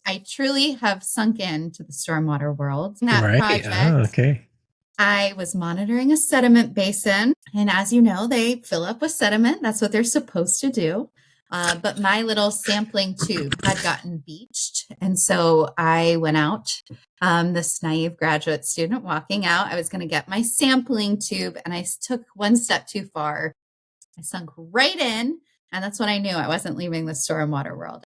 I truly have sunk into the stormwater world. In that Right. project, Okay. I was monitoring a sediment basin. And as you know, they fill up with sediment. That's what they're supposed to do. But my little sampling tube had gotten beached. And so I went out, this naive graduate student walking out. I was going to get my sampling tube and I took one step too far. I sunk right in. And that's when I knew I wasn't leaving the stormwater world.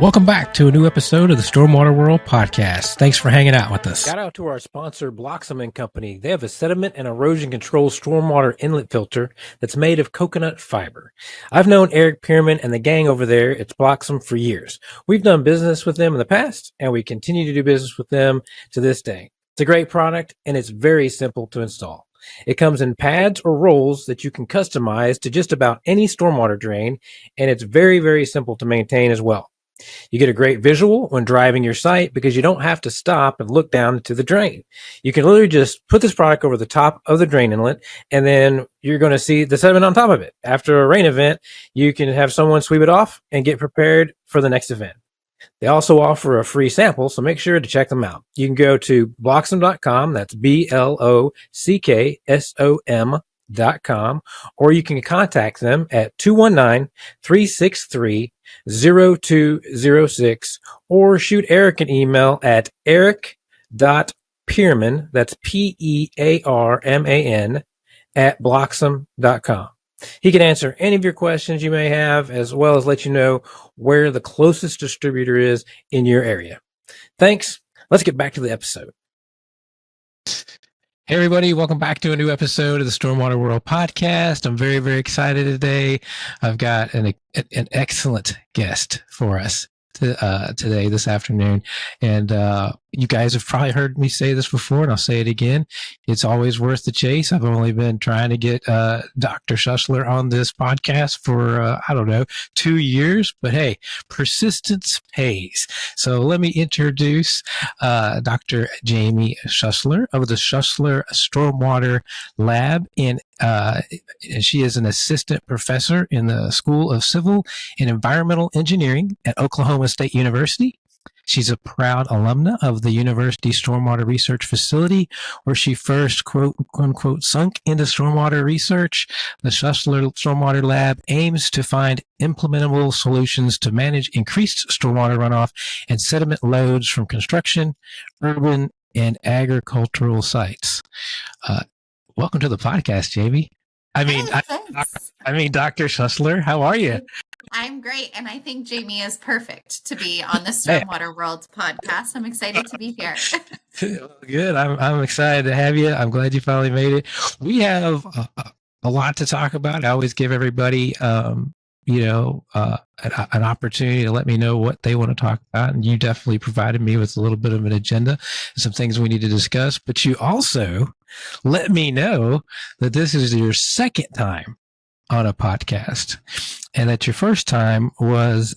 Welcome back to a new episode of the Stormwater World podcast. Thanks for hanging out with us. Shout out to our sponsor, Bloxam & Company. They have a sediment and erosion control stormwater inlet filter that's made of coconut fiber. I've known Eric Pierman and the gang over there at Bloxam for years. We've done business with them in the past, and we continue to do business with them to this day. It's a great product, and it's very simple to install. It comes in pads or rolls that you can customize to just about any stormwater drain, and it's very, very simple to maintain as well. You get a great visual when driving your site because you don't have to stop and look down into the drain. You can literally just put this product over the top of the drain inlet, and then you're going to see the sediment on top of it. After a rain event, you can have someone sweep it off and get prepared for the next event. They also offer a free sample, so make sure to check them out. You can go to bloxam.com, that's BLOCKSOM.com, or you can contact them at 219-363-0206, or shoot Eric an email at eric.pierman, that's PEARMAN, at bloxam.com. He can answer any of your questions you may have, as well as let you know where the closest distributor is in your area. Thanks. Let's get back to the episode. Hey, everybody. Welcome back to a new episode of the Stormwater World podcast. I'm very, very excited today. I've got an excellent guest for us today, this afternoon. And you guys have probably heard me say this before, and I'll say it again. It's always worth the chase. I've only been trying to get Dr. Schussler on this podcast for, 2 years. But hey, persistence pays. So let me introduce Dr. Jaime Schussler of the Schussler Stormwater Lab. And she is an assistant professor in the School of Civil and Environmental Engineering at Oklahoma State University. She's a proud alumna of the University Stormwater Research Facility, where she first, quote unquote, sunk into stormwater research. The Schussler Stormwater Lab aims to find implementable solutions to manage increased stormwater runoff and sediment loads from construction, urban, and agricultural sites. Welcome to the podcast, Jaime. Dr. Schussler, how are you? I'm great, and I think Jaime is perfect to be on the Stormwater World podcast. I'm excited to be here. Good. I'm excited to have you. I'm glad you finally made it. We have a lot to talk about. I always give everybody, an opportunity to let me know what they want to talk about, and you definitely provided me with a little bit of an agenda, some things we need to discuss. But you also let me know that this is your second time on a podcast, and that your first time was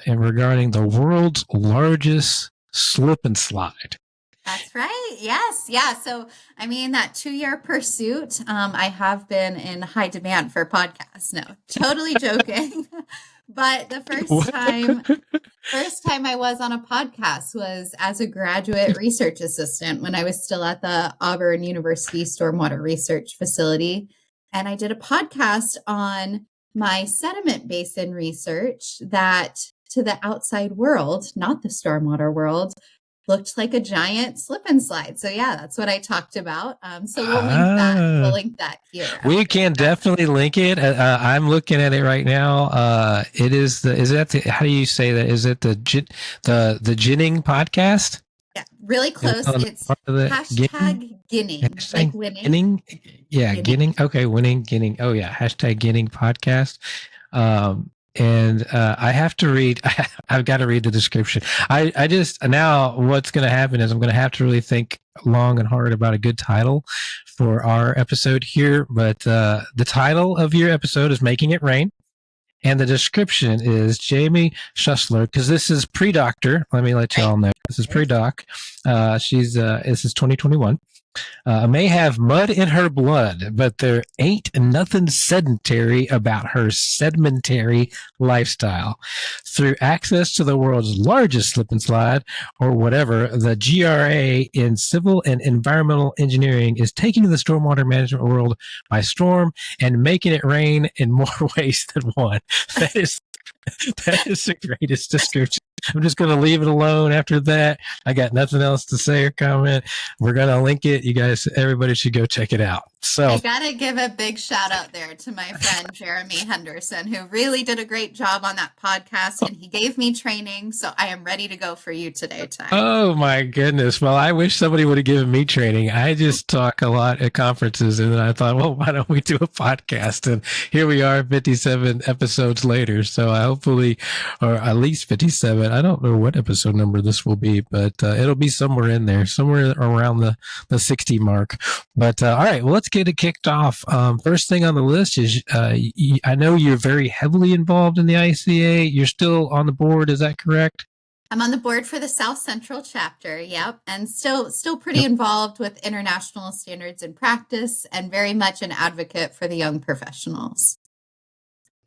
regarding the world's largest slip and slide. That's right. Yes. Yeah. So, that 2-year pursuit, I have been in high demand for podcasts. No, totally joking. But the first time I was on a podcast was as a graduate research assistant when I was still at the Auburn University Stormwater Research Facility. And I did a podcast on my sediment basin research that to the outside world, not the stormwater world, looked like a giant slip and slide. So yeah, that's what I talked about. So we'll link that. We'll link that here. We can definitely link it. I'm looking at it right now. How do you say that? Is it the Ginning podcast? Yeah, really close. It's hashtag Ginning. Like winning. Ginning? Yeah, Ginning. Okay, winning, Ginning. Oh yeah, hashtag Ginning podcast. And I have to read, I've got to read the description. I just, now what's going to happen is I'm going to have to really think long and hard about a good title for our episode here. But the title of your episode is Making It Rain. And the description is Jaime Schussler, because this is pre-doctor. Let me let you all know. This is pre-doc. This is 2021. May have mud in her blood, but there ain't nothing sedentary about her sedimentary lifestyle. Through access to the world's largest slip and slide, or whatever, the GRA in civil and environmental engineering is taking the stormwater management world by storm and making it rain in more ways than one. That is that is the greatest description. I'm just going to leave it alone after that. I got nothing else to say or comment. We're going to link it. You guys, everybody should go check it out. So I gotta give a big shout out there to my friend Jeremy Henderson, who really did a great job on that podcast, and he gave me training, so I am ready to go for you today, Ty. oh my goodness. Well, I wish somebody would have given me training. I just talk a lot at conferences, and then I thought, well, why don't we do a podcast? And here we are, 57 episodes later. So I hopefully, or at least 57. I don't know what episode number this will be, but it'll be somewhere in there, somewhere around the 60 mark. But all right, well, let's get it kicked off. First thing on the list is I know you're very heavily involved in the IECA. You're still on the board. Is that correct? I'm on the board for the South Central chapter, yep, and still pretty involved with international standards and practice, and very much an advocate for the young professionals.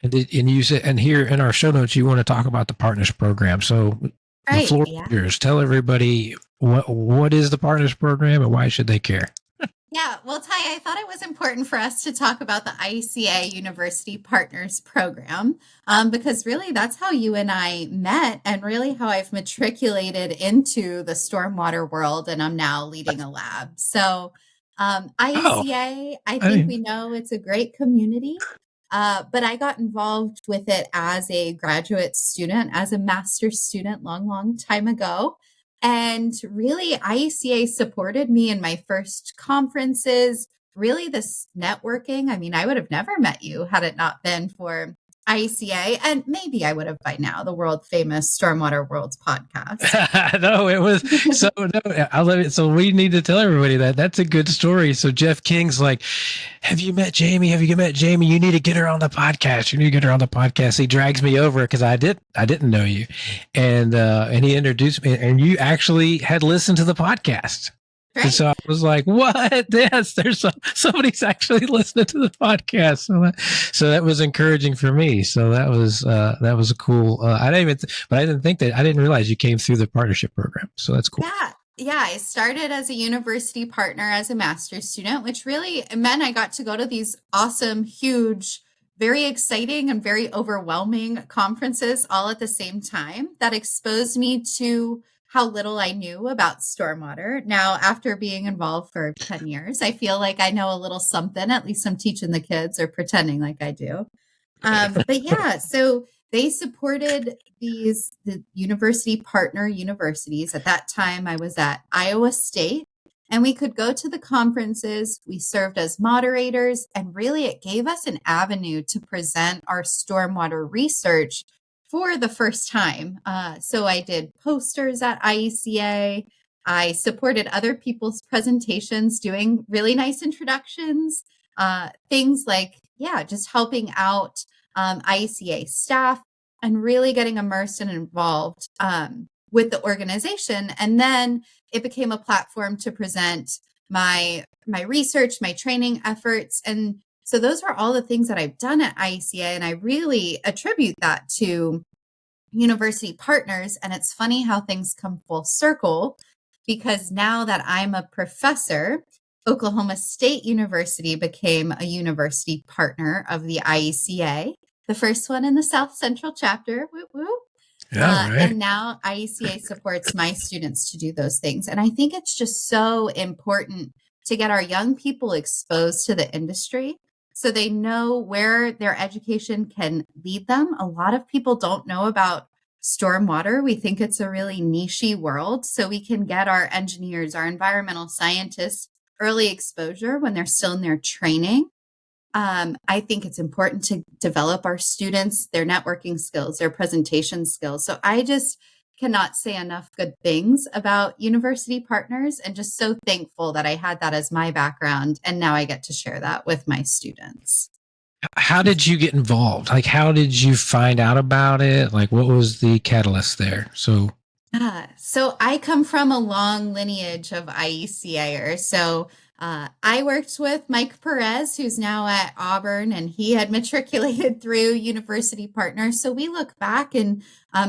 And you said, and here in our show notes, you want to talk about the Partners Program. So the floor is yours. Tell everybody what is the Partners Program and why should they care? Yeah, well, Ty, I thought it was important for us to talk about the IECA University Partners Program, because really that's how you and I met, and really how I've matriculated into the stormwater world, and I'm now leading a lab. So IECA, I think we know it's a great community, but I got involved with it as a graduate student, as a master's student, long time ago. And really, IECA supported me in my first conferences, really this networking. I mean, I would have never met you had it not been for IECA, and maybe I would have by now, the world famous Stormwater Worlds podcast. No, it was so. No, I love it. So we need to tell everybody that that's a good story. So Jeff King's like, "Have you met Jaime? Have you met Jaime? You need to get her on the podcast. You need to get her on the podcast." He drags me over because I didn't know you, and he introduced me, and you actually had listened to the podcast. Right. And so I was like, what? Yes, there's somebody's actually listening to the podcast. So that was encouraging for me. So that was a cool, I didn't realize you came through the partnership program. So that's cool. Yeah. I started as a university partner, as a master's student, which really meant I got to go to these awesome, huge, very exciting and very overwhelming conferences all at the same time that exposed me to how little I knew about stormwater. Now, after being involved for 10 years, I feel like I know a little something. At least I'm teaching the kids or pretending like I do. But yeah, so they supported the university partner universities. At that time, I was at Iowa State, and we could go to the conferences. We served as moderators, and really it gave us an avenue to present our stormwater research for the first time. So I did posters at IECA. I supported other people's presentations, doing really nice introductions, things like, just helping out IECA staff and really getting immersed and involved with the organization. And then it became a platform to present my research, my training efforts. And so those were all the things that I've done at IECA, and I really attribute that to university partners. And it's funny how things come full circle, because now that I'm a professor, Oklahoma State University became a university partner of the IECA, the first one in the South Central chapter. Woo woo. Yeah, right. And now IECA supports my students to do those things. And I think it's just so important to get our young people exposed to the industry so they know where their education can lead them. A lot of people don't know about stormwater. We think it's a really niche-y world. So we can get our engineers, our environmental scientists, early exposure when they're still in their training. I think it's important to develop our students, their networking skills, their presentation skills. So I just cannot say enough good things about university partners, and just so thankful that I had that as my background. And now I get to share that with my students. How did you get involved? Like, how did you find out about it? Like, what was the catalyst there? So So I come from a long lineage of IECAers. So I worked with Mike Perez, who's now at Auburn, and he had matriculated through University Partners. So we look back and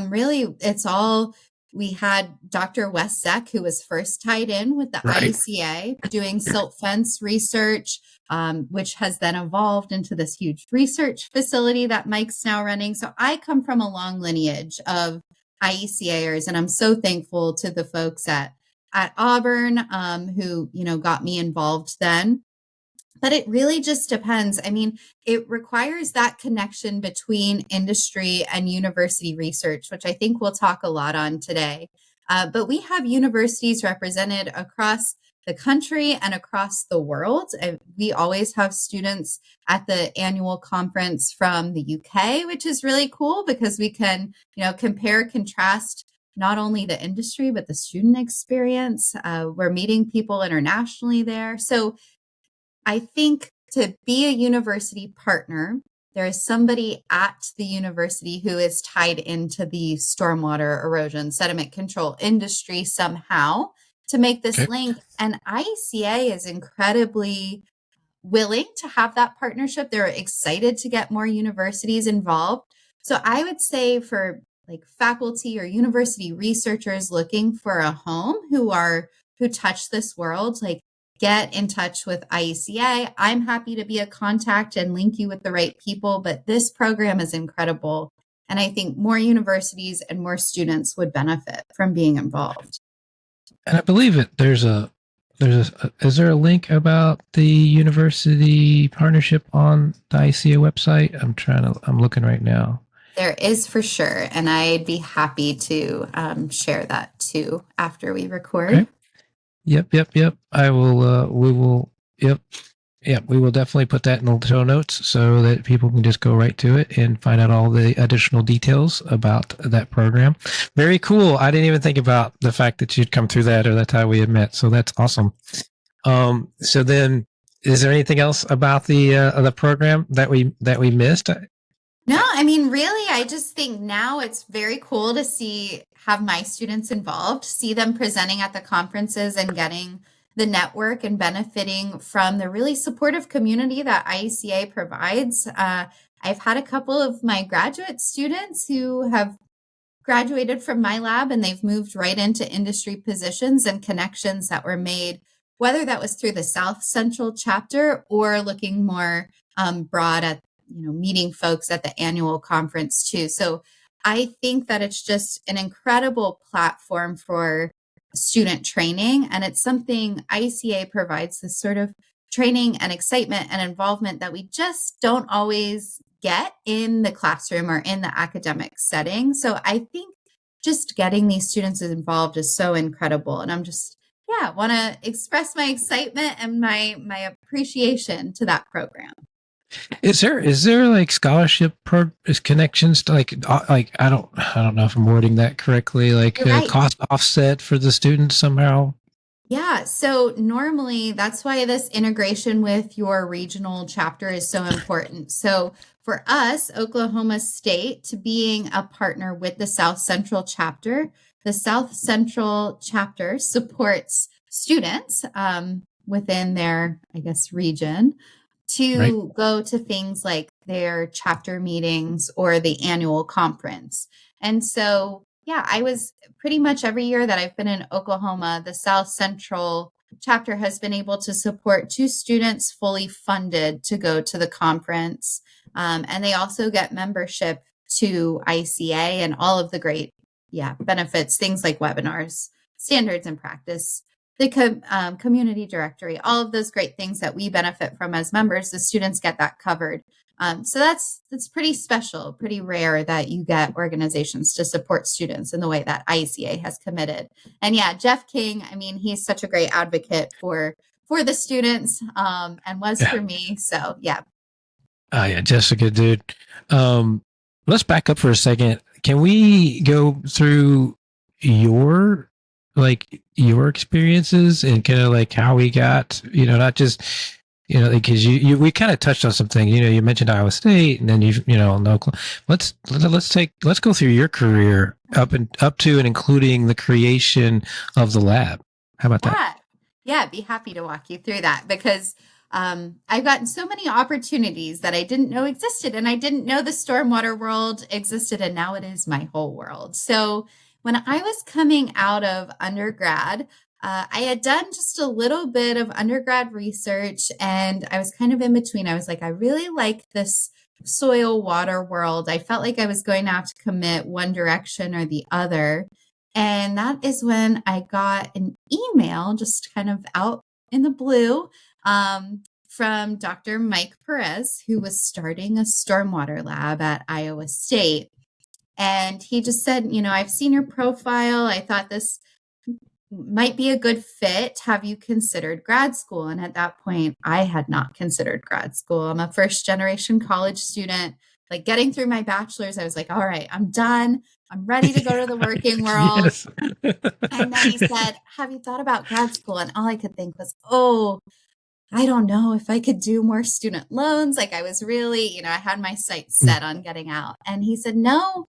really it's all we had Dr. Wes Zeck, who was first tied in with the Right. IECA doing silt fence research, which has then evolved into this huge research facility that Mike's now running. So I come from a long lineage of IECAers, and I'm so thankful to the folks at Auburn who got me involved then. But it really just depends. I mean, it requires that connection between industry and university research, which I think we'll talk a lot on today. But we have universities represented across the country and across the world. We always have students at the annual conference from the UK, which is really cool because we can, compare, contrast not only the industry, but the student experience. We're meeting people internationally there. So I think to be a university partner, there is somebody at the university who is tied into the stormwater erosion sediment control industry somehow to make this Okay. link. And IECA is incredibly willing to have that partnership. They're excited to get more universities involved. So I would say for like faculty or university researchers looking for a home who touch this world, like get in touch with IECA. I'm happy to be a contact and link you with the right people, but this program is incredible. And I think more universities and more students would benefit from being involved. And I believe it. Is there a link about the university partnership on the ICA website? I'm looking right now. There is for sure. And I'd be happy to share that too after we record. Okay. Yep. We will definitely put that in the show notes so that people can just go right to it and find out all the additional details about that program. Very cool. I didn't even think about the fact that you'd come through that or that's how we had met. So that's awesome. So then, is there anything else about the program that we missed? No, I mean, really, I just think now it's very cool to have my students involved, see them presenting at the conferences and getting the network and benefiting from the really supportive community that IECA provides. I've had a couple of my graduate students who have graduated from my lab and they've moved right into industry positions and connections that were made, whether that was through the South Central chapter or looking more broad at meeting folks at the annual conference too. So I think that it's just an incredible platform for student training. And it's something ICA provides, this sort of training and excitement and involvement that we just don't always get in the classroom or in the academic setting. So I think just getting these students involved is so incredible. And I'm just, want to express my excitement and my appreciation to that program. Is there like scholarship connections to like I don't know if I'm wording that correctly, like Right. cost offset for the students somehow? Yeah, so normally that's why this integration with your regional chapter is so important. So for us, Oklahoma State, to being a partner with the South Central chapter, the South Central chapter supports students within their, I guess, region to go to things like their chapter meetings or the annual conference. And so, I was pretty much every year that I've been in Oklahoma, the South Central chapter has been able to support 2 students fully funded to go to the conference. And they also get membership to ICA and all of the great benefits, things like webinars, standards and practice, the community directory, all of those great things that we benefit from as members. The students get that covered. So that's pretty special, pretty rare that you get organizations to support students in the way that IECA has committed. And Jeff King, I mean, he's such a great advocate for the students and was for me. So Jessica, dude. Let's back up for a second. Can we go through your experiences and kind of like how we got, not just because we kind of touched on something. You mentioned Iowa State, and then no. Let's go through your career up to and including the creation of the lab. How about that? Yeah, I'd be happy to walk you through that because I've gotten so many opportunities that I didn't know existed, and I didn't know the stormwater world existed, and now it is my whole world. So when I was coming out of undergrad, I had done just a little bit of undergrad research, and I was kind of in between. I was like, I really like this soil water world. I felt like I was going to have to commit one direction or the other. And that is when I got an email just kind of out in the blue from Dr. Mike Perez, who was starting a stormwater lab at Iowa State. And he just said, I've seen your profile. I thought this might be a good fit. Have you considered grad school? And at that point, I had not considered grad school. I'm a first generation college student. Like getting through my bachelor's, I was like, all right, I'm done. I'm ready to go to the working world. Yes. And then he said, have you thought about grad school? And all I could think was, oh, I don't know if I could do more student loans. Like I was really, I had my sights set on getting out. And he said, no,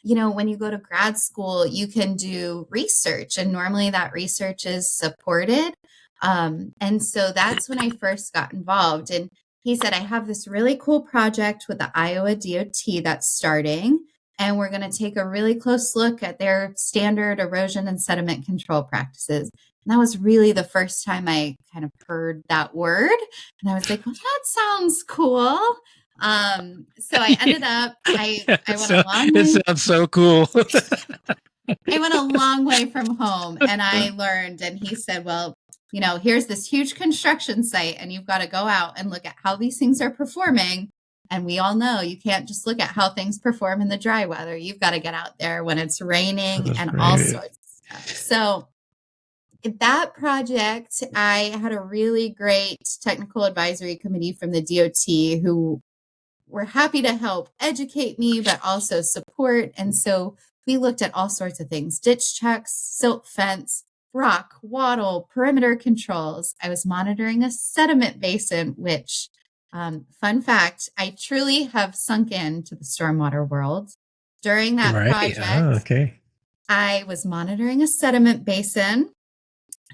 when you go to grad school, you can do research. And normally that research is supported. And so that's when I first got involved. And he said, I have this really cool project with the Iowa DOT that's starting. And we're going to take a really close look at their standard erosion and sediment control practices. And that was really the first time I kind of heard that word. And I was like, well, that sounds cool. So I ended up, I went a long way. It sounds so cool. I went a long way from home and I learned, and he said, well, here's this huge construction site and you've got to go out and look at how these things are performing. And we all know you can't just look at how things perform in the dry weather. You've got to get out there when it's raining and all sorts of stuff. So that project, I had a really great technical advisory committee from the DOT who were happy to help educate me, but also support. And so we looked at all sorts of things: ditch checks, silt fence, rock, wattle, perimeter controls. I was monitoring a sediment basin, which, fun fact, I truly have sunk into the stormwater world. During that project, I was monitoring a sediment basin.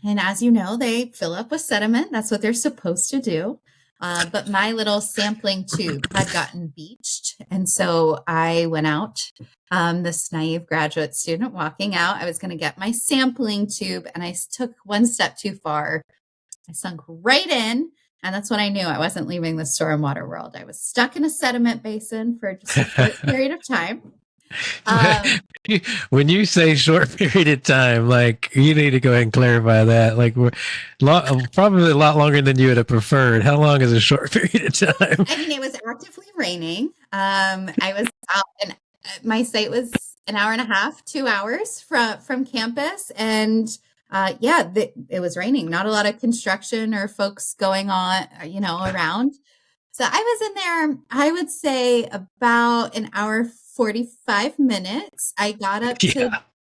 And as you know, they fill up with sediment. That's what they're supposed to do. But my little sampling tube had gotten beached. And so I went out, this naive graduate student walking out. I was going to get my sampling tube and I took one step too far. I sunk right in. And that's when I knew I wasn't leaving the stormwater world. I was stuck in a sediment basin for just a short period of time. When you say short period of time, like you need to go ahead and clarify that. Like we're probably a lot longer than you would have preferred. How long is a short period of time? I mean, it was actively raining. I was out, and my site was an hour and a half, 2 hours from campus, and it was raining. Not a lot of construction or folks going on, around. So I was in there, I would say about an hour, 45 minutes. I got up to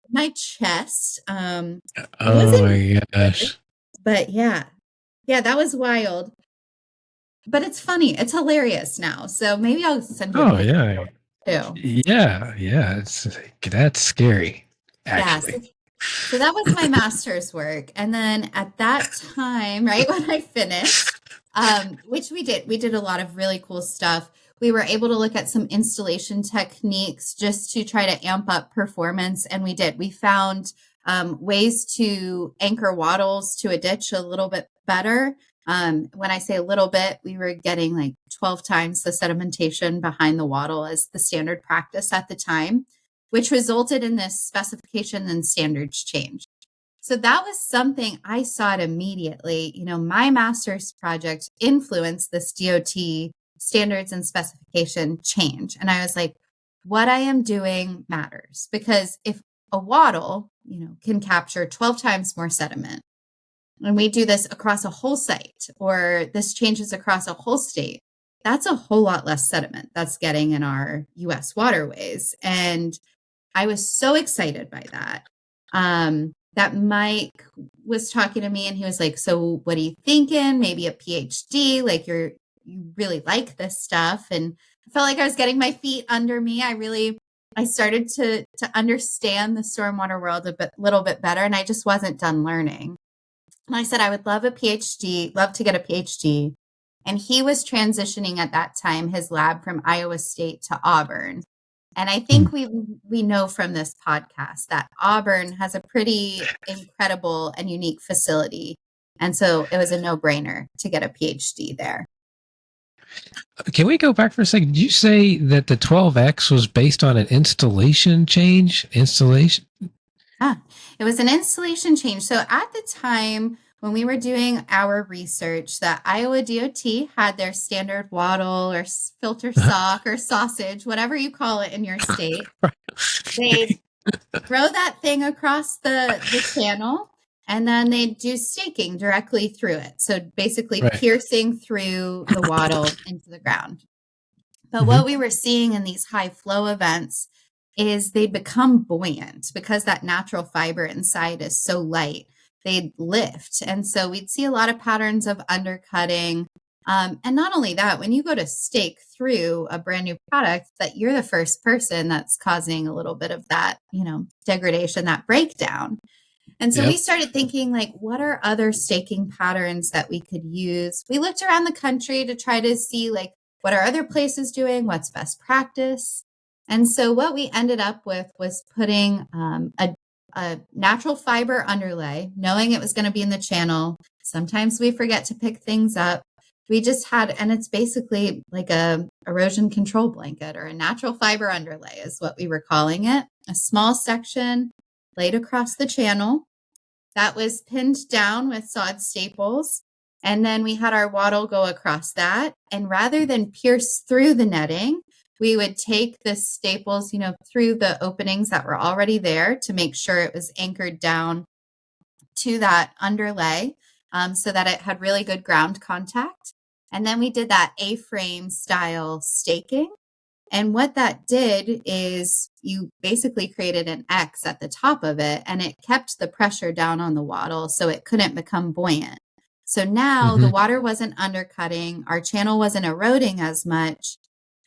my chest. Oh my gosh. But yeah, that was wild. But it's funny. It's hilarious now. So maybe I'll send you a picture too. Yeah. That's scary, actually. Yeah, so that was my master's work. And then at that time, right when I finished, which we did a lot of really cool stuff. We were able to look at some installation techniques just to try to amp up performance. And we found ways to anchor wattles to a ditch a little bit better. When I say a little bit, we were getting like 12 times the sedimentation behind the wattle as the standard practice at the time, which resulted in this specification and standards change. So that was something I saw it immediately. My master's project influenced this DOT standards and specification change. And I was like, what I am doing matters, because if a wattle, can capture 12 times more sediment, and we do this across a whole site, or this changes across a whole state, that's a whole lot less sediment that's getting in our US waterways. And I was so excited by that. That Mike was talking to me and he was like, so what are you thinking? Maybe a PhD, like you really like this stuff. And I felt like I was getting my feet under me. I started to understand the stormwater world little bit better. And I just wasn't done learning. And I said, I would love a PhD, love to get a PhD. And he was transitioning at that time, his lab from Iowa State to Auburn. And I think we know from this podcast that Auburn has a pretty incredible and unique facility. And so it was a no-brainer to get a PhD there. Can we go back for a second? Did you say that the 12X was based on an installation change? It was an installation change. So at the time when we were doing our research, the Iowa DOT had their standard wattle or filter sock or sausage, whatever you call it in your state. They'd throw that thing across the channel, and then they'd do staking directly through it. So basically piercing through the wattle into the ground. But what we were seeing in these high flow events is they become buoyant because that natural fiber inside is so light. They'd lift. And so we'd see a lot of patterns of undercutting. And not only that, when you go to stake through a brand new product, that you're the first person that's causing a little bit of that, degradation, that breakdown. And so we started thinking, like, what are other staking patterns that we could use? We looked around the country to try to see, like, what are other places doing? What's best practice? And so what we ended up with was putting a natural fiber underlay, knowing it was going to be in the channel. Sometimes we forget to pick things up. We just had, and it's basically like a erosion control blanket or a natural fiber underlay is what we were calling it. A small section laid across the channel that was pinned down with sawed staples. And then we had our wattle go across that. And rather than pierce through the netting, we would take the staples, through the openings that were already there to make sure it was anchored down to that underlay, so that it had really good ground contact. And then we did that A-frame style staking. And what that did is you basically created an X at the top of it, and it kept the pressure down on the wattle so it couldn't become buoyant. So now the water wasn't undercutting, our channel wasn't eroding as much,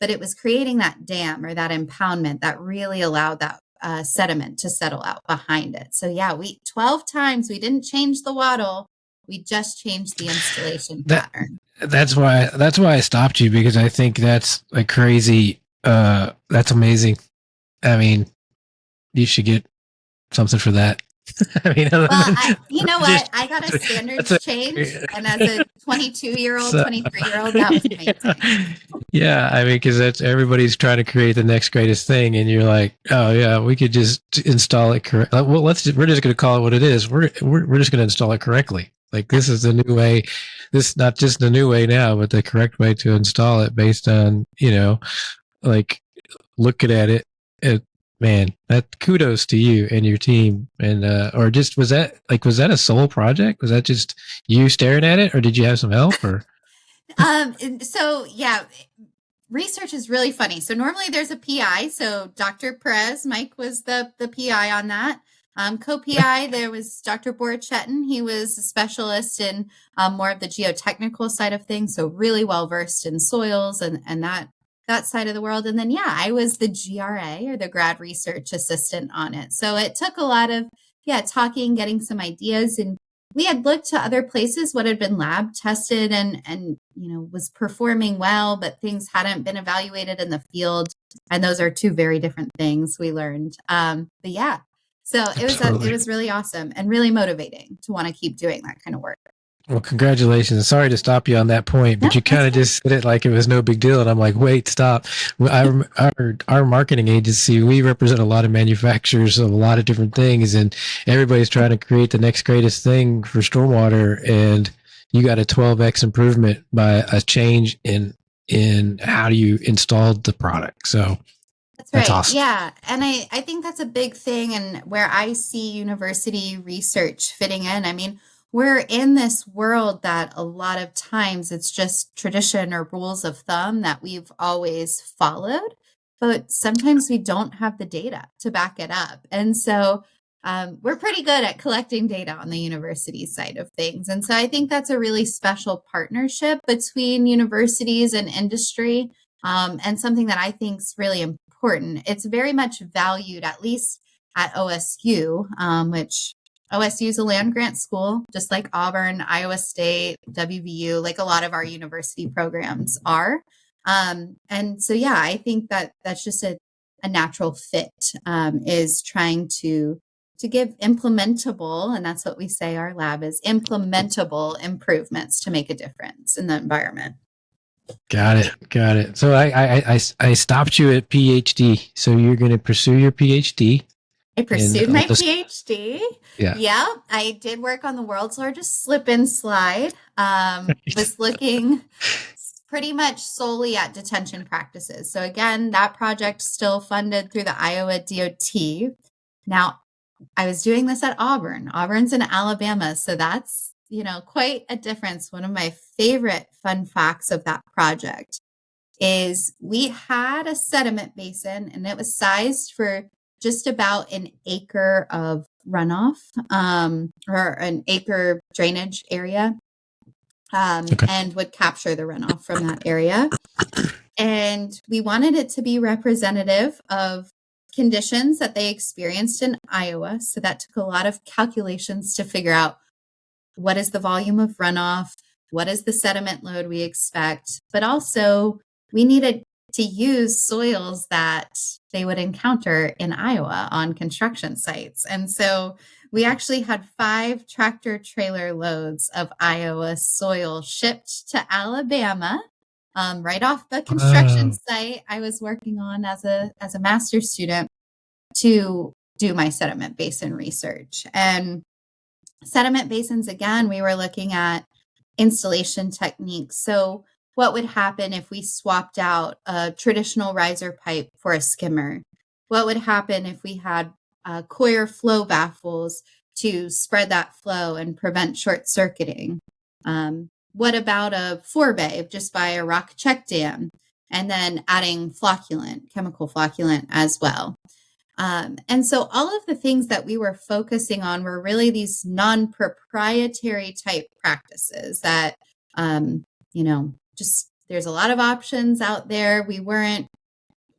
but it was creating that dam or that impoundment that really allowed that sediment to settle out behind it. So 12 times we didn't change the wattle, we just changed the installation pattern. That's why I stopped you, because I think that's a crazy. That's amazing. I mean, you should get something for that. I mean, you know what? I got a standards change, and as a 22-year-old, 23-year-old, that was amazing. Yeah, I mean, because that's everybody's trying to create the next greatest thing, and you're like, oh yeah, we could just install it correctly. Well, we're just going to call it what it is. We're just going to install it correctly. Like, this is the new way. This is not just the new way now, but the correct way to install it based on, like, looking at it. Man, that kudos to you and your team. And or just was that a solo project? Was that just you staring at it, or did you have some help? Or research is really funny. So normally there's a PI. So Dr. Perez, Mike was the PI on that. Co-PI, there was Dr. Borchetin. He was a specialist in more of the geotechnical side of things, so really well versed in soils and that side of the world. And then, I was the GRA, or the grad research assistant, on it. So it took a lot of, talking, getting some ideas. And we had looked to other places what had been lab tested and was performing well, but things hadn't been evaluated in the field. And those are two very different things, we learned. So it was really awesome and really motivating to want to keep doing that kind of work. Well, congratulations. Sorry to stop you on that point, but you kind of just said it like it was no big deal. And I'm like, wait, stop. Our marketing agency, we represent a lot of manufacturers of a lot of different things, and everybody's trying to create the next greatest thing for stormwater. And you got a 12X improvement by a change in how you installed the product. So that's right. awesome. Yeah. And I think that's a big thing, and where I see university research fitting in. I mean, we're in this world that a lot of times it's just tradition or rules of thumb that we've always followed, but sometimes we don't have the data to back it up. And so we're pretty good at collecting data on the university side of things. And so I think that's a really special partnership between universities and industry, and something that I think is really important. It's very much valued, at least at OSU, which OSU is a land grant school, just like Auburn, Iowa State, WVU, like a lot of our university programs are. And so, yeah, I think that that's just a natural fit, is trying to give implementable, and that's what we say our lab is, implementable improvements to make a difference in the environment. Got it. So I stopped you at PhD. So you're going to pursue your PhD. I pursued my PhD. Yeah, I did work on the world's largest slip and slide. Was looking pretty much solely at detention practices. So again, that project still funded through the Iowa DOT. Now, I was doing this at Auburn. Auburn's in Alabama, so that's, quite a difference. One of my favorite fun facts of that project is we had a sediment basin, and it was sized for just about an acre of runoff, or an acre drainage area, and would capture the runoff from that area. And we wanted it to be representative of conditions that they experienced in Iowa. So that took a lot of calculations to figure out what is the volume of runoff, what is the sediment load we expect, but also we needed to use soils that they would encounter in Iowa on construction sites. And so we actually had 5 tractor trailer loads of Iowa soil shipped to Alabama, right off the construction site I was working on as a master's student to do my sediment basin research. And sediment basins, again, we were looking at installation techniques. So what would happen if we swapped out a traditional riser pipe for a skimmer? What would happen if we had coir flow baffles to spread that flow and prevent short circuiting? What about a forebay just by a rock check dam, and then adding flocculant, chemical flocculant as well? And so all of the things that we were focusing on were really these non-proprietary type practices that, just there's a lot of options out there. We weren't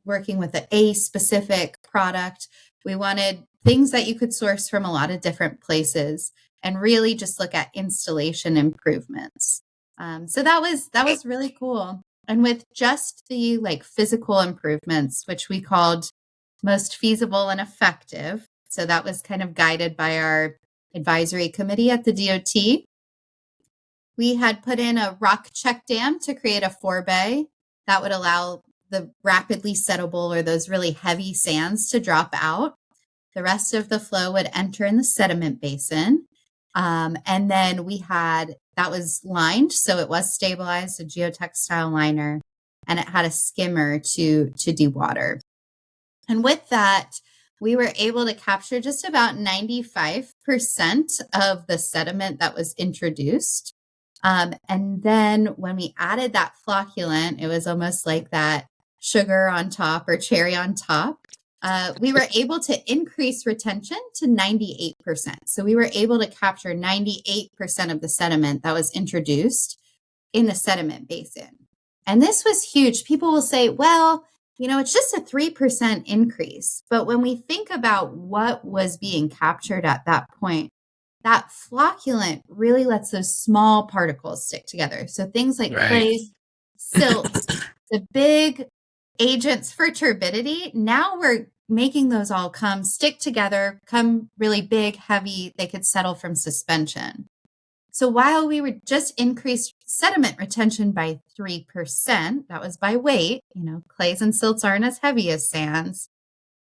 working with a specific product. We wanted things that you could source from a lot of different places and really just look at installation improvements. So that was really cool. And with just the physical improvements, which we called most feasible and effective. So that was kind of guided by our advisory committee at the DOT. We had put in a rock check dam to create a forebay that would allow the rapidly settable or those really heavy sands to drop out. The rest of the flow would enter in the sediment basin. And then that was lined, so it was stabilized, a geotextile liner, and it had a skimmer to dewater. And with that, we were able to capture just about 95% of the sediment that was introduced. And then when we added that flocculant, it was almost like that sugar on top or cherry on top. We were able to increase retention to 98%. So we were able to capture 98% of the sediment that was introduced in the sediment basin. And this was huge. People will say, well, it's just a 3% increase. But when we think about what was being captured at that point, that flocculant really lets those small particles stick together. So things like clay, silt, the big agents for turbidity, now we're making those all stick together, come really big, heavy, they could settle from suspension. So while we would just increase sediment retention by 3%, that was by weight, clays and silts aren't as heavy as sands,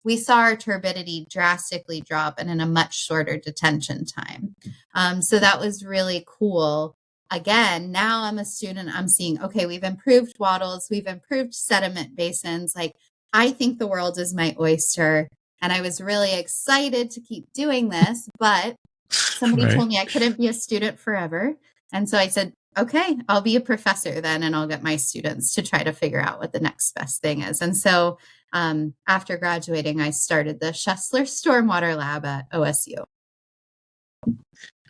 we saw our turbidity drastically drop and in a much shorter detention time. So that was really cool. Again, now I'm a student, I'm seeing, okay, we've improved wattles, we've improved sediment basins. I think the world is my oyster. And I was really excited to keep doing this, but somebody told me I couldn't be a student forever. And so I said, okay, I'll be a professor then, and I'll get my students to try to figure out what the next best thing is. And so after graduating, I started the Schussler Stormwater Lab at OSU.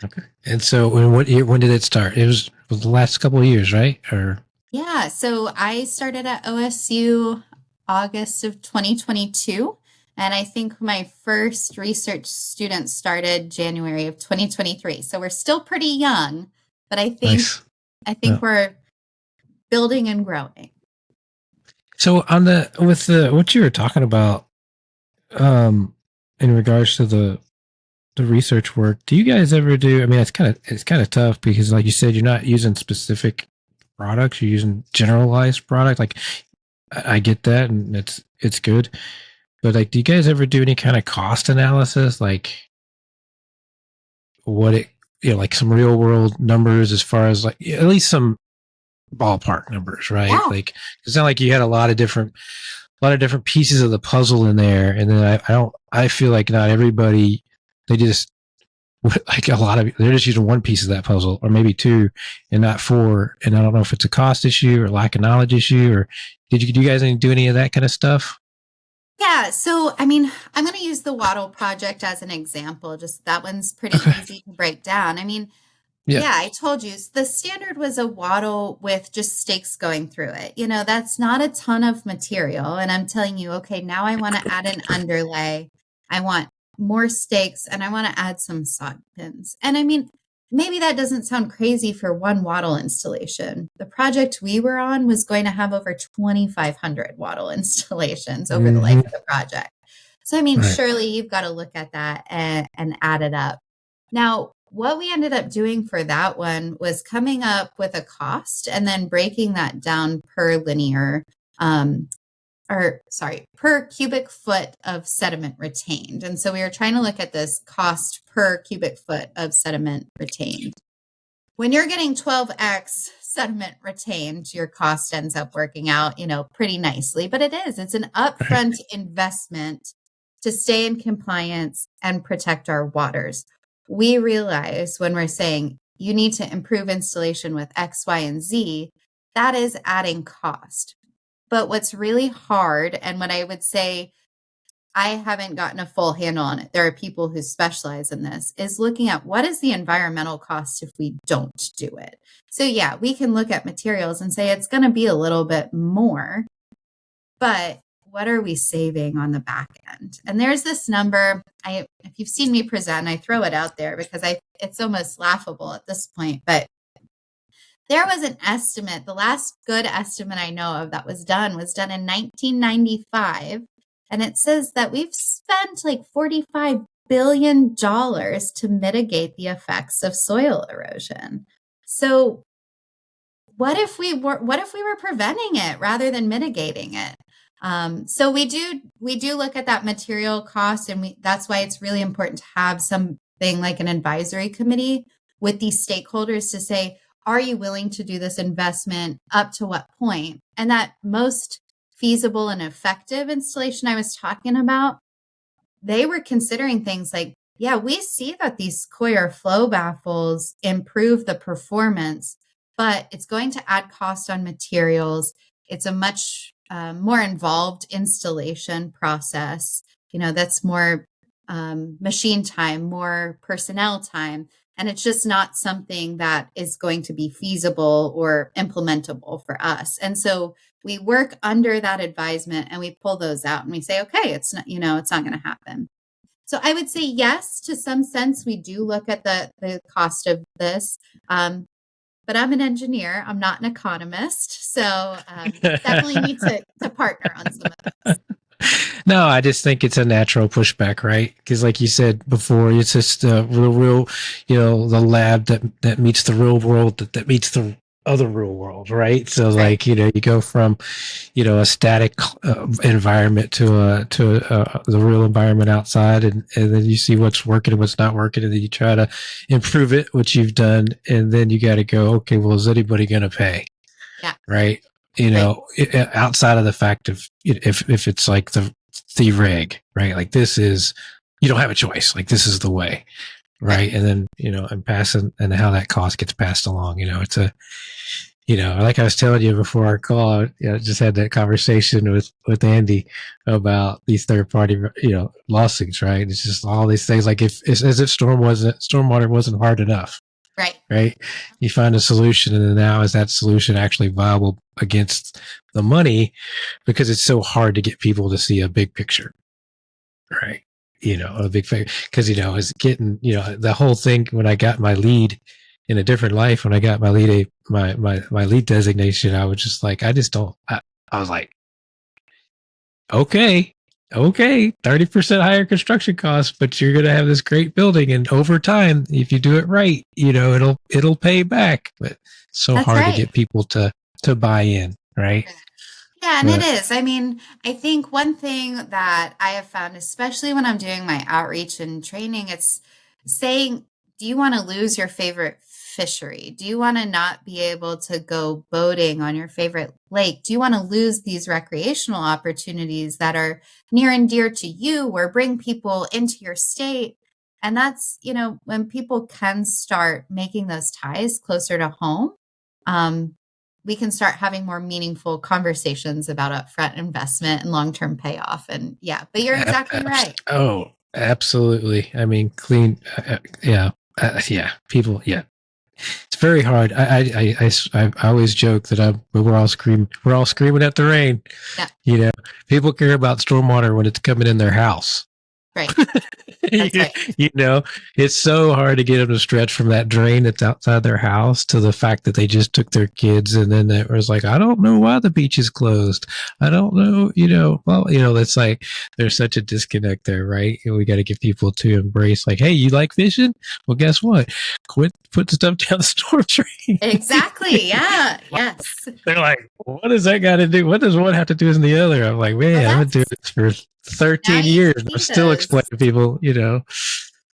Okay. And so when did it start? It was the last couple of years, right? Or Yeah, so I started at OSU August of 2022. And I think my first research student started January of 2023. So we're still pretty young, but I think nice. we're building and growing. So with what you were talking about, in regards to the research work, do you guys ever do? I mean, it's kind of tough because, like you said, you're not using specific products; you're using generalized product. Like I get that, and it's good. But like, do you guys ever do any kind of cost analysis, like what it, like some real world numbers as far as like at least some ballpark numbers, right? Yeah. Like it's not like you had a lot of different pieces of the puzzle in there, and then I feel like not everybody, they just like a lot of, they're just using one piece of that puzzle or maybe two and not four. And I don't know if it's a cost issue or lack of knowledge issue, or do you guys do any of that kind of stuff? Yeah, so I mean, I'm going to use the Waddle project as an example. Just that one's pretty Okay. easy to break down. I mean, Yeah. yeah, I told you the standard was a waddle with just stakes going through it. That's not a ton of material. And I'm telling you, okay, now I want to add an underlay. I want more stakes and I want to add some sod pins. And I mean, maybe that doesn't sound crazy for one waddle installation. The project we were on was going to have over 2,500 waddle installations over the life Mm-hmm. of the project. So, I mean, Right. surely you've got to look at that and add it up. Now, what we ended up doing for that one was coming up with a cost and then breaking that down per linear, per cubic foot of sediment retained. And so we were trying to look at this cost per cubic foot of sediment retained. When you're getting 12x sediment retained, your cost ends up working out, pretty nicely. But it's an upfront investment to stay in compliance and protect our waters. We realize when we're saying you need to improve installation with X, Y, and Z, that is adding cost. But what's really hard, and what I would say I haven't gotten a full handle on it, there are people who specialize in this, is looking at what is the environmental cost if we don't do it. So yeah, we can look at materials and say it's going to be a little bit more, but what are we saving on the back end? And there's this number, if you've seen me present, I throw it out there because it's almost laughable at this point, but there was an estimate. The last good estimate I know of that was done in 1995. And it says that we've spent like $45 billion to mitigate the effects of soil erosion. So what if we were preventing it rather than mitigating it? So we do look at that material cost, and that's why it's really important to have something like an advisory committee with these stakeholders to say, are you willing to do this investment up to what point? And that most feasible and effective installation I was talking about, they were considering things like, yeah, we see that these coir flow baffles improve the performance, but it's going to add cost on materials. It's a much more involved installation process. That's more machine time, more personnel time. And it's just not something that is going to be feasible or implementable for us. And so we work under that advisement and we pull those out and we say, okay, it's not, it's not going to happen. So I would say yes, to some sense, we do look at the cost of this. But I'm an engineer. I'm not an economist. So definitely need to partner on some of this. No, I just think it's a natural pushback, right? Because, like you said before, it's just the real, the lab that meets the real world that meets the other real world, right? So, Right. like, you go from, a static environment to the real environment outside, and then you see what's working and what's not working, and then you try to improve it, which you've done, and then you got to go, okay, well, is anybody going to pay? Yeah. Right? Right. Outside of the fact of if it's like the reg, right? Like this is, you don't have a choice. Like this is the way, Right. right? And then and passing and how that cost gets passed along. like I was telling you before our call, just had that conversation with Andy about these third party, lawsuits, right? It's just all these things like if it's as if stormwater wasn't hard enough, Right. right? You find a solution, and then now is that solution actually viable against the money because it's so hard to get people to see a big picture, right? A big thing because is getting the whole thing when I got my lead in a different life when I got my my lead designation, I was just like I just don't I was like okay 30% higher construction costs, but you're gonna have this great building, and over time if you do it right, it'll pay back. But it's so That's hard to right. get people to buy in, right? Yeah, and it But is. I mean, I think one thing that I have found, especially when I'm doing my outreach and training, it's saying, do you want to lose your favorite fishery? Do you want to not be able to go boating on your favorite lake? Do you want to lose these recreational opportunities that are near and dear to you or bring people into your state? And that's, when people can start making those ties closer to home. Um, we can start having more meaningful conversations about upfront investment and long-term payoff. And yeah, but you're exactly right. absolutely. I mean, clean. Yeah. Yeah. People. Yeah. It's very hard. I always joke that we're all screaming at the rain. Yeah, People care about stormwater when it's coming in their house. right. you, That's right. you know, it's so hard to get them to stretch from that drain that's outside their house to the fact that they just took their kids and then it was like, I don't know why the beach is closed. I don't know, it's like there's such a disconnect there, right? And we got to get people to embrace like, hey, you like fishing? Well, guess what? Quit putting stuff down the storm drain. Exactly. Yeah. Yes. They're like, what does that got to do? What does one have to do with the other? I'm like, Well, man, I've been doing this for now 13 you years. And I'm see still those. explaining to people.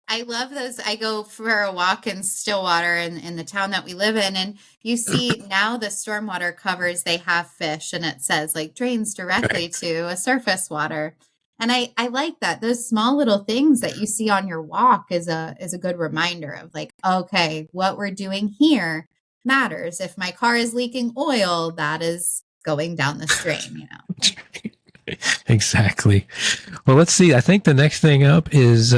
I love those. I go for a walk in Stillwater in the town that we live in, and you see now the stormwater covers, they have fish, and it says like drains Right. directly to a surface water. And I like that. Those small little things that you see on your walk is a good reminder of like, okay, what we're doing here matters. If my car is leaking oil, that is going down the drain. Exactly. Well, let's see. I think the next thing up is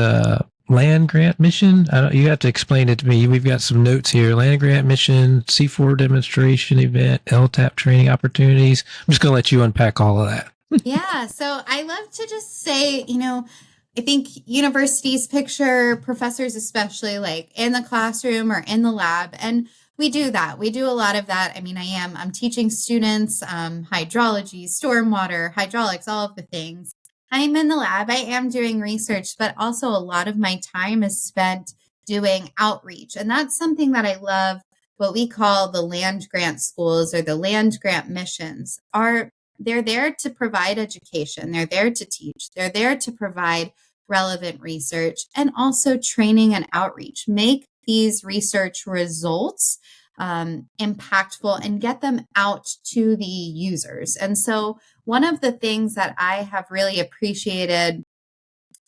land grant mission. You have to explain it to me. We've got some notes here. Land grant mission, C4 demonstration event, LTAP training opportunities. I'm just going to let you unpack all of that. Yeah, so I love to just say, I think universities picture professors, especially like in the classroom or in the lab, and we do that. We do a lot of that. I mean, I'm teaching students hydrology, stormwater, hydraulics, all of the things. I'm in the lab. I am doing research, but also a lot of my time is spent doing outreach, and that's something that I love. What we call the land grant schools or the land grant missions are they're there to provide education. They're there to teach. They're there to provide relevant research and also training and outreach. Make these research results impactful and get them out to the users. And so, one of the things that I have really appreciated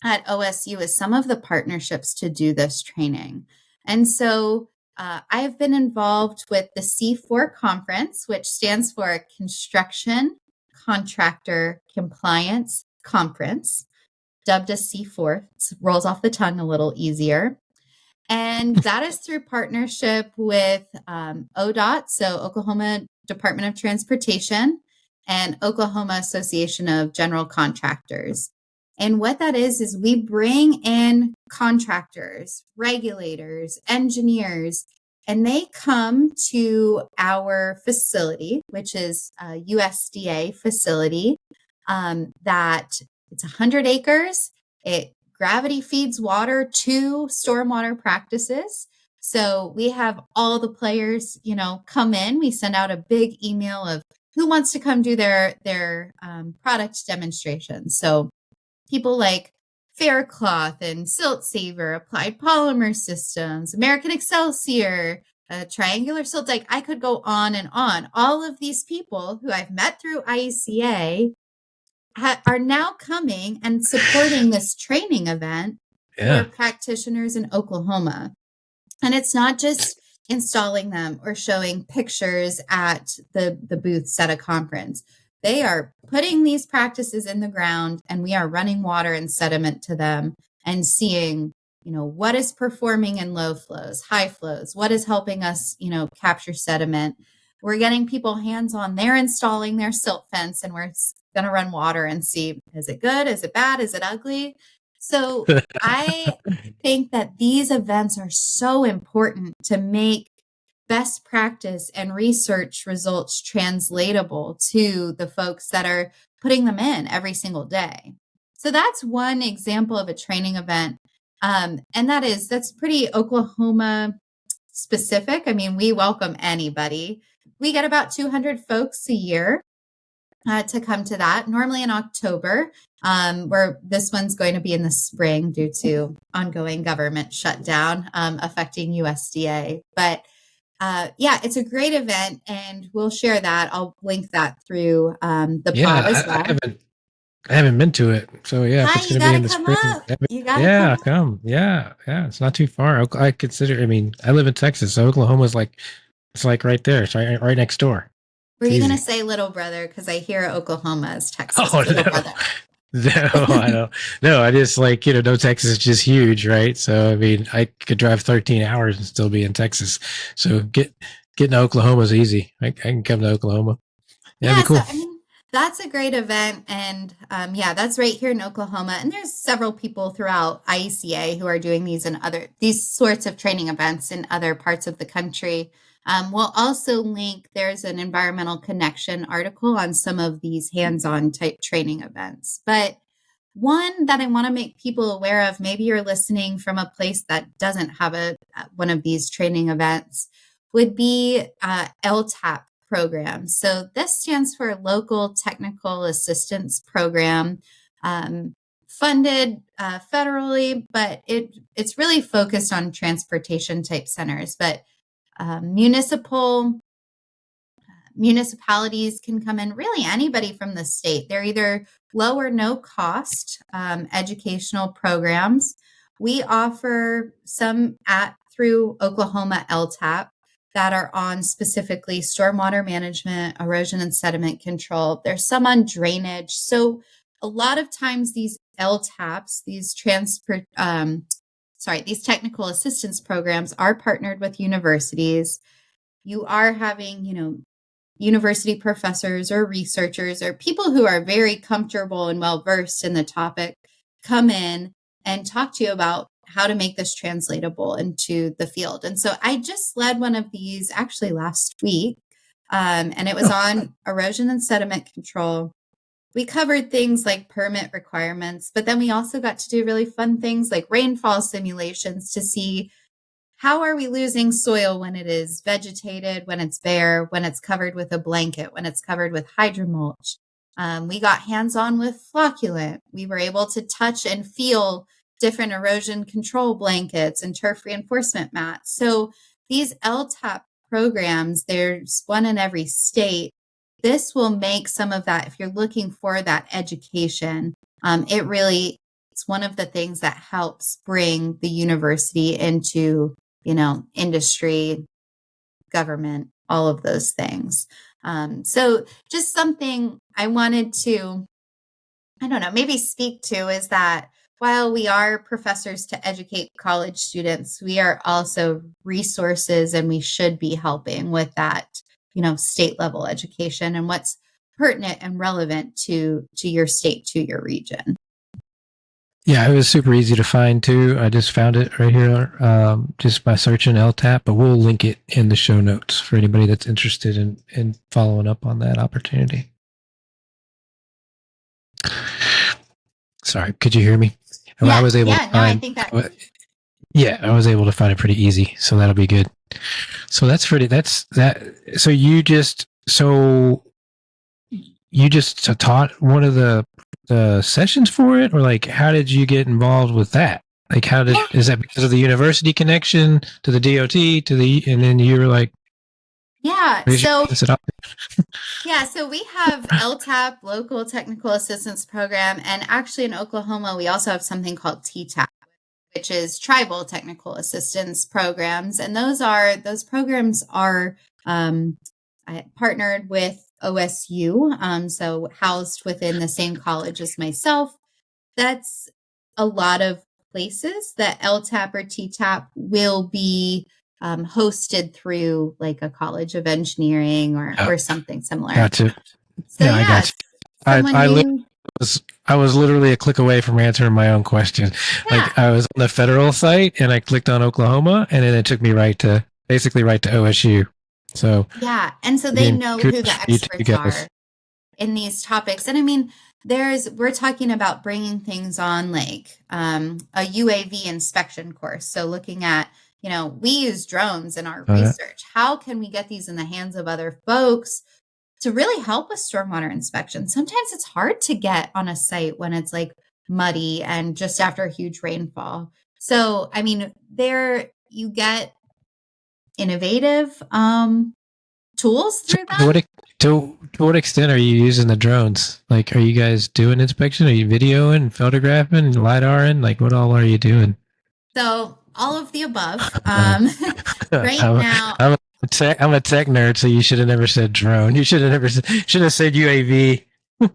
at OSU is some of the partnerships to do this training. And so, I have been involved with the C4 conference, which stands for Construction Contractor Compliance Conference, dubbed as C4. It rolls off the tongue a little easier. And that is through partnership with ODOT, so Oklahoma Department of Transportation, and Oklahoma Association of General Contractors. And what that is we bring in contractors, regulators, engineers, and they come to our facility, which is a USDA facility that it's 100 acres. It gravity feeds water to stormwater practices. So we have all the players, come in. We send out a big email of who wants to come do their product demonstrations. So people like Faircloth and Silt Saver, Applied Polymer Systems, American Excelsior, Triangular Silt Dike. I could go on and on. All of these people who I've met through IECA are now coming and supporting this training event for Yeah. practitioners in Oklahoma. And it's not just installing them or showing pictures at the booths at a conference. They are putting these practices in the ground, and we are running water and sediment to them and seeing, what is performing in low flows, high flows, what is helping us, capture sediment. We're getting people hands-on. They're installing their silt fence, and we're going to run water and see, is it good? Is it bad? Is it ugly? So I think that these events are so important to make best practice and research results translatable to the folks that are putting them in every single day. So that's one example of a training event. And that's pretty Oklahoma specific. I mean, we welcome anybody. We get about 200 folks a year to come to that, normally in October, where this one's going to be in the spring due to ongoing government shutdown affecting USDA. But it's a great event, and we'll share that. I'll link that through the pod as well. I haven't been to it, so if it's going to be in the spring, you gotta come. Yeah, it's not too far. I consider. I mean, I live in Texas, so Oklahoma's it's like right there. It's right next door. Were you going to say little brother? Because I hear Oklahoma is Texas. Oh, little no. brother. No, I don't. No, I just no, Texas is just huge, right? So, I mean, I could drive 13 hours and still be in Texas. So getting to Oklahoma is easy. I can come to Oklahoma. That'd be cool. So, that's a great event. And that's right here in Oklahoma. And there's several people throughout IECA who are doing these sorts of training events in other parts of the country. We'll also link, there's an Environmental Connection article on some of these hands-on type training events. But one that I want to make people aware of, maybe you're listening from a place that doesn't have one of these training events, would be LTAP programs. So this stands for Local Technical Assistance Program, funded federally, but it's really focused on transportation type centers. But municipalities can come in, really anybody from the state. They're either low or no cost educational programs. We offer some through Oklahoma LTAP that are on specifically stormwater management, erosion and sediment control. There's some on drainage. So a lot of times these LTAPs, these technical assistance programs are partnered with universities. You are having, university professors or researchers or people who are very comfortable and well-versed in the topic come in and talk to you about how to make this translatable into the field. And so I just led one of these actually last week, and it was on erosion and sediment control. We covered things like permit requirements, but then we also got to do really fun things like rainfall simulations to see how are we losing soil when it is vegetated, when it's bare, when it's covered with a blanket, when it's covered with hydromulch. We got hands-on with flocculant. We were able to touch and feel different erosion control blankets and turf reinforcement mats. So these LTAP programs, there's one in every state. This will make some of that, if you're looking for that education, it's one of the things that helps bring the university into, industry, government, all of those things. So just something I wanted to, maybe speak to is that while we are professors to educate college students, we are also resources, and we should be helping with that, state level education and what's pertinent and relevant to your state, to your region. Yeah, it was super easy to find too. I just found it right here, just by searching LTAP, but we'll link it in the show notes for anybody that's interested in following up on that opportunity. Sorry, could you hear me? Yeah, I was able to find, I think that. I was able to find it pretty easy, so that'll be good. So so you just taught one of the sessions for it, or how did you get involved with that? Is that because of the university connection to the DOT and then you were like, so we have LTAP, Local Technical Assistance Program, and actually in Oklahoma we also have something called TTAP, which is tribal technical assistance programs. And those programs are I partnered with OSU, so housed within the same college as myself. That's a lot of places that LTAP or TTAP will be hosted through like a college of engineering or something similar. Gotcha. So I got you. I was literally a click away from answering my own question. Yeah. Like I was on the federal site and I clicked on Oklahoma and then it took me right to OSU. So yeah, and so they know who the experts are in these topics. And I mean, we're talking about bringing things on like a UAV inspection course. So looking at, we use drones in our research. How can we get these in the hands of other folks to really help with stormwater inspection? Sometimes it's hard to get on a site when it's like muddy and just after a huge rainfall. So, I mean, there you get innovative tools through them. To what extent are you using the drones? Like, are you guys doing inspection? Are you videoing, photographing, LiDARing? Like, what all are you doing? So all of the above. Right now, I'm a tech nerd, so you should have never said drone. You should have said UAV.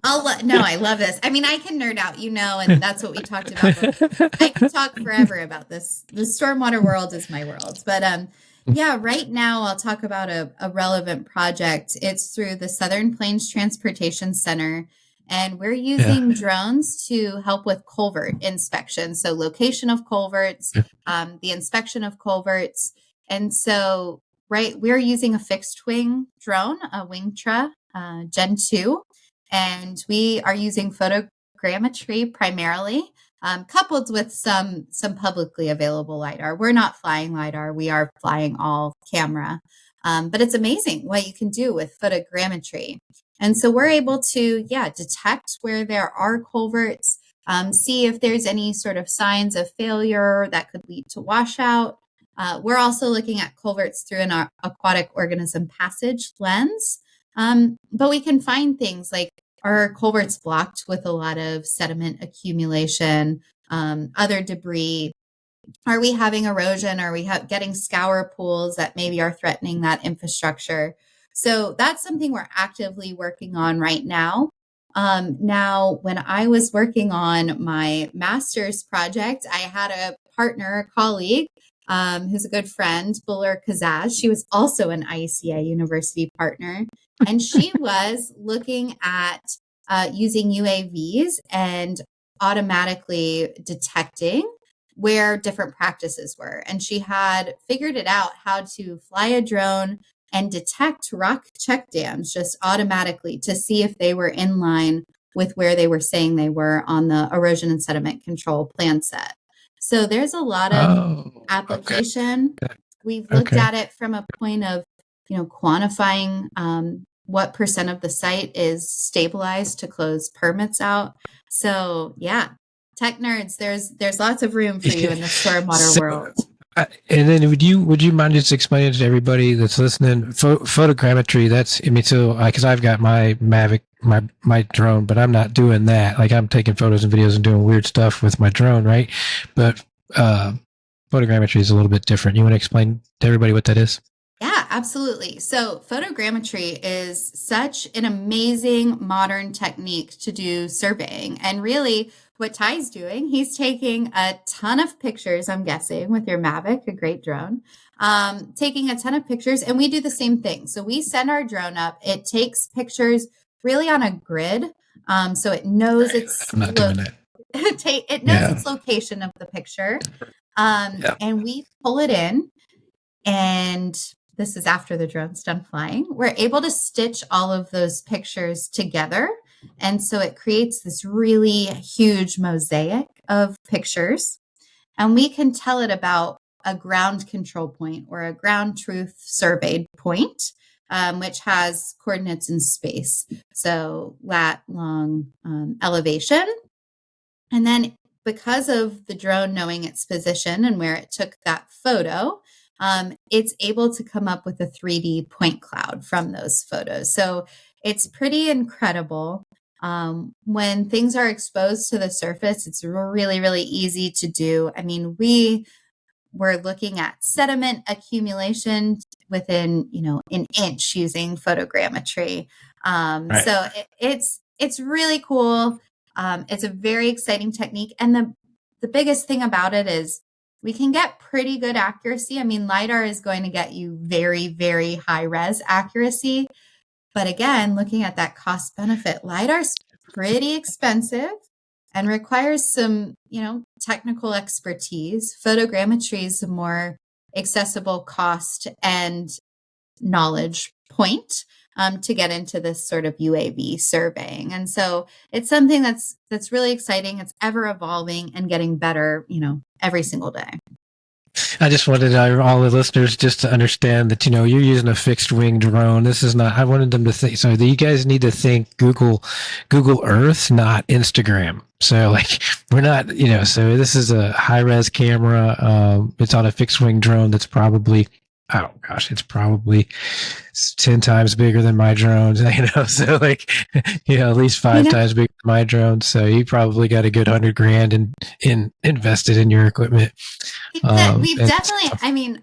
I love this. I mean, I can nerd out, and that's what we talked about before. I can talk forever about this. The stormwater world is my world. But yeah, right now I'll talk about a relevant project. It's through the Southern Plains Transportation Center, and we're using drones to help with culvert inspection. So location of culverts, the inspection of culverts. And so, we're using a fixed wing drone, a Wingtra Gen 2. And we are using photogrammetry primarily, coupled with some publicly available LiDAR. We're not flying LiDAR. We are flying all camera. But it's amazing what you can do with photogrammetry. And so we're able to, detect where there are culverts, see if there's any sort of signs of failure that could lead to washout. We're also looking at culverts through an aquatic organism passage lens. But we can find things like, are culverts blocked with a lot of sediment accumulation, other debris? Are we having erosion? Are we getting scour pools that maybe are threatening that infrastructure? So that's something we're actively working on right now. Now, when I was working on my master's project, I had a partner, a colleague, who's a good friend, Buller Kazaz. She was also an IECA university partner. And she was looking at using UAVs and automatically detecting where different practices were. And she had figured it out how to fly a drone and detect rock check dams just automatically to see if they were in line with where they were saying they were on the erosion and sediment control plan set. So there's a lot of application. Okay. We've looked at it from a point of, quantifying what percent of the site is stabilized to close permits out. So yeah, tech nerds, there's lots of room for you in the stormwater world. And then would you mind just explaining to everybody that's listening, photogrammetry? Because I've got my Mavic, my drone, but I'm not doing that. Like I'm taking photos and videos and doing weird stuff with my drone, right? But photogrammetry is a little bit different. You want to explain to everybody what that is? Yeah, absolutely. So photogrammetry is such an amazing modern technique to do surveying. And really what Ty's doing, he's taking a ton of pictures, I'm guessing, with your Mavic, a great drone, taking a ton of pictures. And we do the same thing. So we send our drone up. It takes pictures really on a grid. So it knows I'm not doing that. It knows its location of the picture. And we pull it in. And this is after the drone's done flying. We're able to stitch all of those pictures together. And so it creates this really huge mosaic of pictures. And we can tell it about a ground control point or a ground truth surveyed point, which has coordinates in space. So lat, long, elevation. And then because of the drone knowing its position and where it took that photo, it's able to come up with a 3D point cloud from those photos. So it's pretty incredible. When things are exposed to the surface, it's really, really easy to do. I mean, we're looking at sediment accumulation within, an inch using photogrammetry. Right. So it's really cool. It's a very exciting technique. And the biggest thing about it is we can get pretty good accuracy. I mean, LiDAR is going to get you very, very high res accuracy. But again, looking at that cost benefit, LiDAR's pretty expensive and requires some, technical expertise. Photogrammetry is a more accessible cost and knowledge point to get into this sort of UAV surveying. And so it's something that's really exciting. It's ever evolving and getting better, every single day. I just wanted all the listeners just to understand that, you're using a fixed wing drone. This is not, I wanted them to think, so that you guys need to think Google Earth, not Instagram. So like, we're not, so this is a high res camera. It's on a fixed wing drone that's probably, oh gosh, it's probably 10 times bigger than my drones, so like, at least 5 times bigger than my drones. So you probably got a good $100,000 in invested in your equipment. We've definitely, I mean,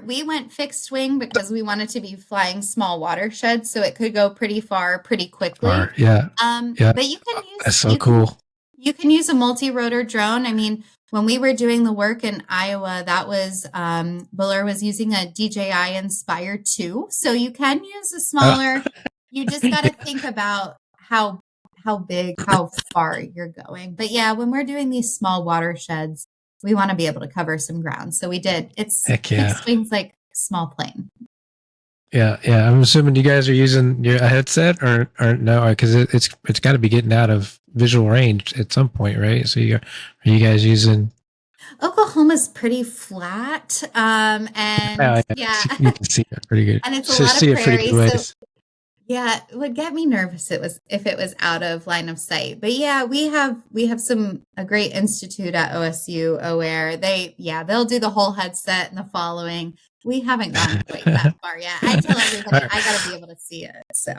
we went fixed wing because we wanted to be flying small watersheds, so it could go pretty far pretty quickly. Yeah. But you can use, that's so cool. You can use a multi-rotor drone. I mean, when we were doing the work in Iowa, that was, Buller was using a DJI Inspire 2. So you can use a smaller, you just got to think about how big, how far you're going. But yeah, when we're doing these small watersheds, we want to be able to cover some ground. So we did. It's fixed wings like small plane. Yeah. I'm assuming you guys are using your headset or no, because it's got to be getting out of visual range at some point, right? So are you guys using? Oklahoma's pretty flat, and yeah, you can see it pretty good. And it's a lot of prairie. So yeah, it would get me nervous if it was out of line of sight. But yeah, we have a great institute at OSU where they'll do the whole headset and the following. We haven't gone quite that far yet. I tell everybody I got to be able to see it. So.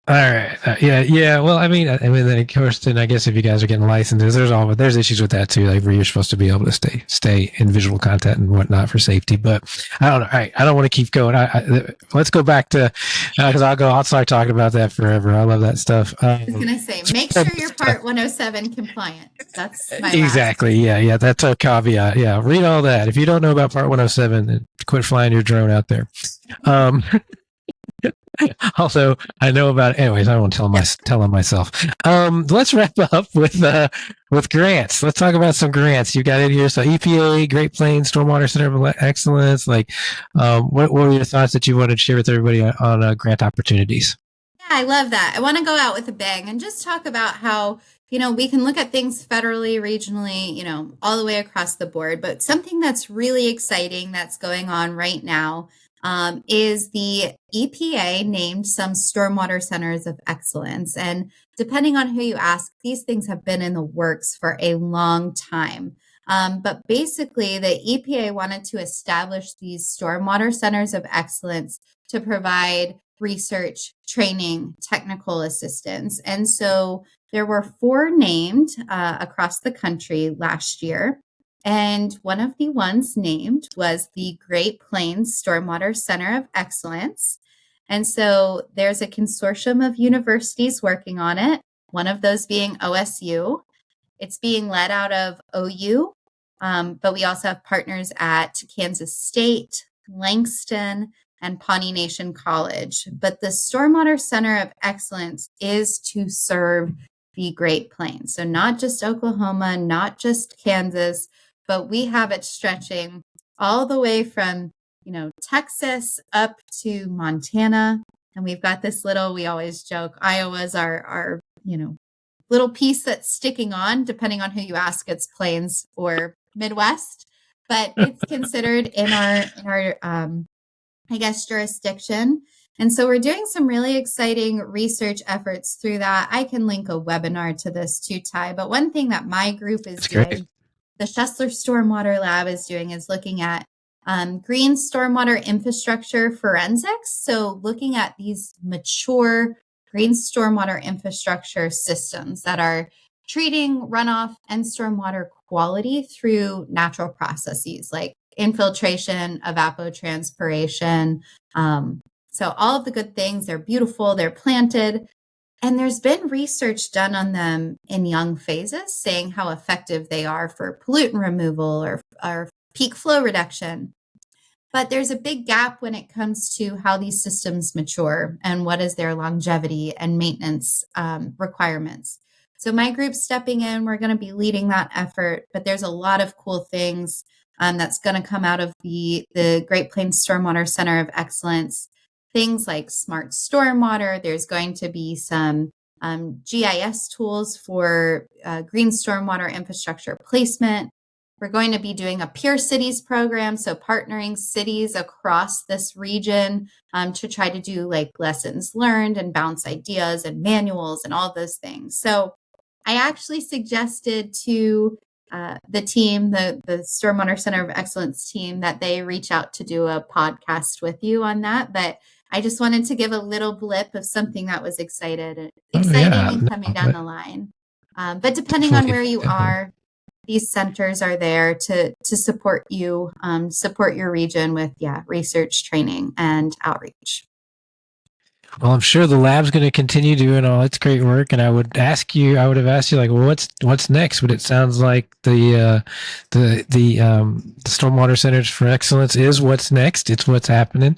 All right. Yeah. Well, I mean, then of course, then I guess if you guys are getting licenses, there's issues with that too. Like where you're supposed to be able to stay in visual content and whatnot for safety. But I don't know. All right. I don't want to keep going. Let's go back to because I'll start talking about that forever. I love that stuff. I was gonna say, make sure you're Part 107 compliant. That's my exactly. Yeah. That's a caveat. Yeah. Read all that. If you don't know about Part 107, quit flying your drone out there. Also, I know about it. Anyways, I won't tell them myself. Let's wrap up with grants. Let's talk about some grants you got in here. So EPA, Great Plains Stormwater Center of Excellence. Like, what were your thoughts that you wanted to share with everybody on grant opportunities? Yeah, I love that. I want to go out with a bang and just talk about how, we can look at things federally, regionally, all the way across the board. But something that's really exciting that's going on right now is the EPA named some stormwater centers of excellence. And depending on who you ask, these things have been in the works for a long time. But basically, the EPA wanted to establish these stormwater centers of excellence to provide research, training, technical assistance. And so there were 4 named across the country last year. And one of the ones named was the Great Plains Stormwater Center of Excellence. And so there's a consortium of universities working on it, one of those being OSU. It's being led out of OU, but we also have partners at Kansas State, Langston, and Pawnee Nation College. But the Stormwater Center of Excellence is to serve the Great Plains. So not just Oklahoma, not just Kansas, but we have it stretching all the way from, Texas up to Montana. And we've got this we always joke, Iowa's our little piece that's sticking on, depending on who you ask, it's Plains or Midwest, but it's considered in our jurisdiction. And so we're doing some really exciting research efforts through that. I can link a webinar to this too, Ty, but one thing that my group is doing, the Schussler Stormwater Lab is looking at green stormwater infrastructure forensics. So looking at these mature green stormwater infrastructure systems that are treating runoff and stormwater quality through natural processes like infiltration, evapotranspiration. So all of the good things, they're beautiful, they're planted. And there's been research done on them in young phases saying how effective they are for pollutant removal or peak flow reduction. But there's a big gap when it comes to how these systems mature and what is their longevity and maintenance requirements. So my group's stepping in. We're going to be leading that effort, but there's a lot of cool things that's going to come out of the Great Plains Stormwater Center of Excellence. Things like smart stormwater. There's going to be some GIS tools for green stormwater infrastructure placement. We're going to be doing a peer cities program, so partnering cities across this region to try to do like lessons learned and bounce ideas and manuals and all those things. So I actually suggested to the team, the Stormwater Center of Excellence team, that they reach out to do a podcast with you on that. But I just wanted to give a little blip of something that was exciting and coming down the line. But depending on where you are, these centers are there to support you, support your region with research, training, and outreach. Well, I'm sure the lab's going to continue doing all its great work, and I would have asked you, like, well, what's next? But it sounds like the Stormwater Centers for Excellence is what's next. It's what's happening.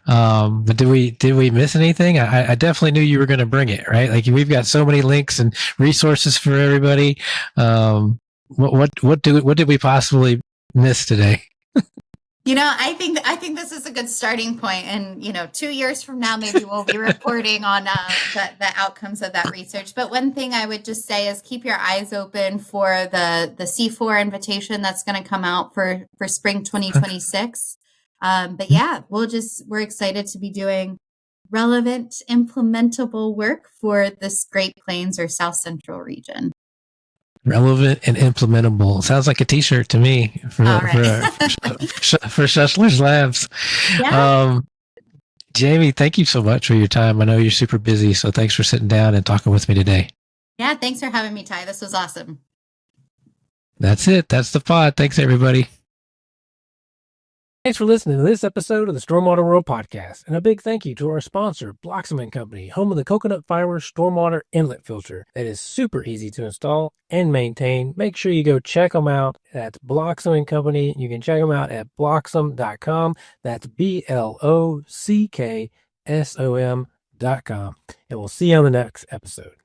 But did we miss anything? I definitely knew you were going to bring it, right? Like, we've got so many links and resources for everybody. What did we possibly miss today? I think this is a good starting point, and 2 years from now, maybe we'll be reporting on the outcomes of that research. But one thing I would just say is keep your eyes open for the C4 invitation that's going to come out for spring 2026. But we're excited to be doing relevant, implementable work for this Great Plains or South Central region. Relevant and implementable. Sounds like a T-shirt to me for Schussler's Labs. Yeah. Jaime, thank you so much for your time. I know you're super busy, so thanks for sitting down and talking with me today. Yeah, thanks for having me, Ty. This was awesome. That's it. That's the pod. Thanks, everybody. Thanks for listening to this episode of the Stormwater World Podcast, and a big thank you to our sponsor, Bloxam & Company, home of the coconut fiber stormwater inlet filter that is super easy to install and maintain. Make sure you go check them out. That's Bloxam & Company. You can check them out at bloxam.com. That's BLOCKSOM.com. And we'll see you on the next episode.